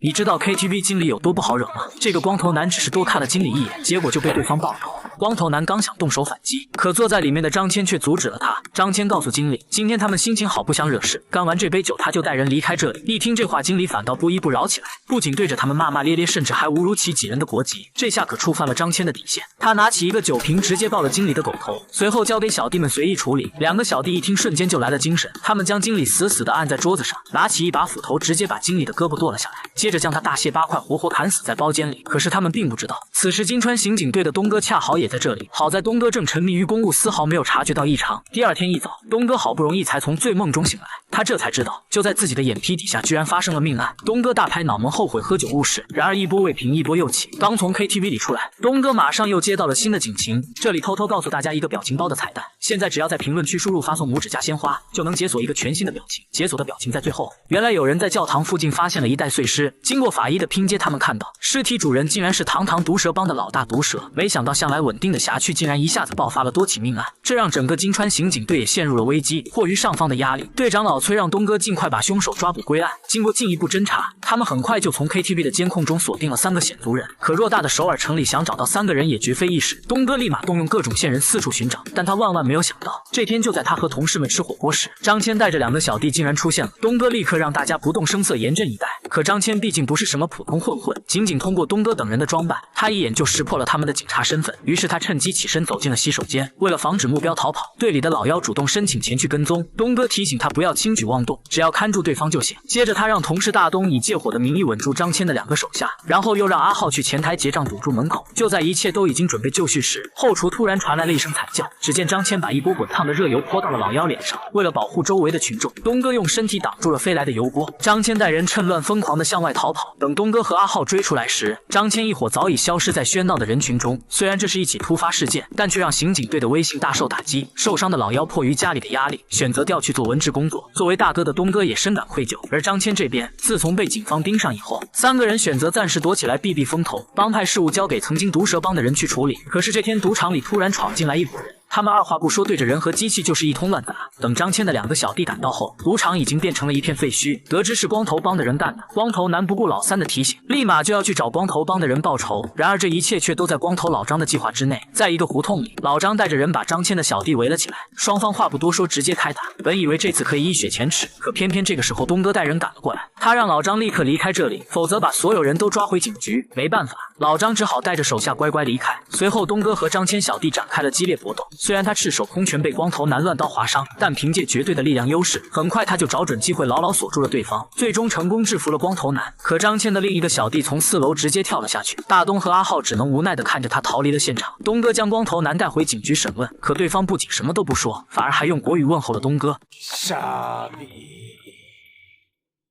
你知道 KTV 经理有多不好惹吗？这个光头男只是多看了经理一眼，结果就被对方爆头。光头男刚想动手反击，可坐在里面的张谦却阻止了他。张谦告诉经理，今天他们心情好，不想惹事，干完这杯酒他就带人离开这里。一听这话，经理反倒不依不饶起来，不仅对着他们骂骂咧咧，甚至还侮辱起几人的国籍。这下可触犯了张谦的底线，他拿起一个酒瓶直接爆了经理的狗头，随后交给小弟们随意处理。两个小弟一听瞬间就来了精神，他们将经理死死地按在桌子上，拿起一把斧头直接把经理的胳膊剁了下来，接着将他大卸八块，活活砍死在包间里。可是他们并不知道，此时金川刑警队的东哥恰好也在这里。好在东哥正沉迷于公务，丝毫没有察觉到异常。第二天一早，东哥好不容易才从醉梦中醒来，他这才知道，就在自己的眼皮底下居然发生了命案。东哥大拍脑门，后悔喝酒误事。然而一波未平，一波又起。刚从 KTV 里出来，东哥马上又接到了新的警情。这里偷偷告诉大家一个表情包的彩蛋，现在只要在评论区输入发送拇指加鲜花，就能解锁一个全新的表情，解锁的表情在最后。原来有人在教堂附近发现了一袋碎尸，经过法医的拼接，他们看到尸体主人竟然是堂堂毒蛇帮的老大毒蛇。没想到向来稳定的辖区竟然一下子爆发了多起命案，这让整个金川刑警队也陷入了危机。迫于上方的压力，队长老崔让东哥尽快把凶手抓捕归案。经过进一步侦查，他们很快就从 KTV 的监控中锁定了3个显族人。可偌大的首尔城里，想找到3个人也绝非易事。东哥立马动用各种线人四处寻找，但他万万没有想到，这天就在他和同事们吃火锅时，张谦带着2个小弟竟然出现了。东哥立刻让大家不动声色，严阵以待。可张谦毕竟不是什么普通混混，仅仅通过东哥等人的装扮，他一眼就识破了他们的警察身份。于是他趁机起身走进了洗手间。为了防止目标逃跑，队里的老幺主动申请前去跟踪。东哥提醒他不要轻举妄动，只要看住对方就行。接着他让同事大东以借火的名义稳住张谦的2个手下，然后又让阿浩去前台结账堵住门口。就在一切都已经准备就绪时，后厨突然传来了一声惨叫。只见张谦把一锅滚烫的热油泼到了老幺脸上，为了保护周围的群众，东哥用身体挡住了飞来的油锅。张谦带人趁乱疯狂地向外逃跑。等东哥和阿浩追出来时，张谦一伙早已消失在喧闹的人群中。虽然这是一起突发事件，但却让刑警队的威信大受打击。受伤的老幺迫于家里的压力，选择调去做文职工作。作为大哥的东哥也深感愧疚。而张谦这边，自从被警方盯上以后，3个人选择暂时躲起来避避风头，帮派事务交给曾经毒蛇帮的人去处理。可是这天赌场里突然闯进来一伙人，他们二话不说，对着人和机器就是一通乱打。等张谦的2个小弟赶到后，赌场已经变成了一片废墟。得知是光头帮的人干的，光头男不顾老三的提醒，立马就要去找光头帮的人报仇。然而这一切却都在光头老张的计划之内。在一个胡同里，老张带着人把张谦的小弟围了起来，双方话不多说，直接开打。本以为这次可以一雪前耻，可偏偏这个时候东哥带人赶了过来，他让老张立刻离开这里，否则把所有人都抓回警局。没办法，老张只好带着手下乖乖离开。随后东哥和张谦小弟展开了激烈搏斗。虽然他赤手空拳被光头男乱刀划伤，但凭借绝对的力量优势，很快他就找准机会牢牢锁住了对方，最终成功制服了光头男。可张谦的另一个小弟从4楼直接跳了下去，大东和阿浩只能无奈地看着他逃离了现场。东哥将光頭男带回警局审问，可对方不仅什么都不说，反而还用国语问候了东哥。傻逼，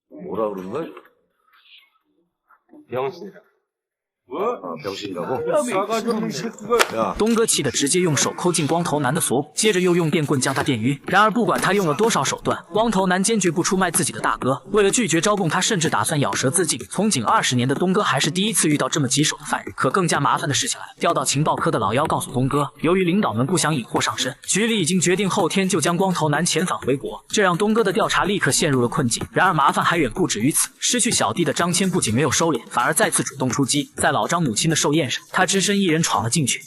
뭐라 그런 거야? 병신이라. 병신이라고? 싸가지 없는 새끼가. 东哥气得直接用手抠进光头男的锁骨，接着又用电棍将他电晕。然而不管他用了多少手段，光头男坚决不出卖自己的大哥。为了拒绝招供，他甚至打算咬舌自尽。从警20年的东哥还是第一次遇到这么棘手的犯人。可更加麻烦的事情来了，调到情报科的老幺告诉东哥，由于领导们不想引祸上身，局里已经决定后天就将光头男遣返回国。这让东哥的调查立刻陷入了困境。然而麻烦还远不止于此，失去小弟的张谦不仅没有收敛，反而再次主动出击。在老张母亲的寿宴上，他只身一人闯了进去。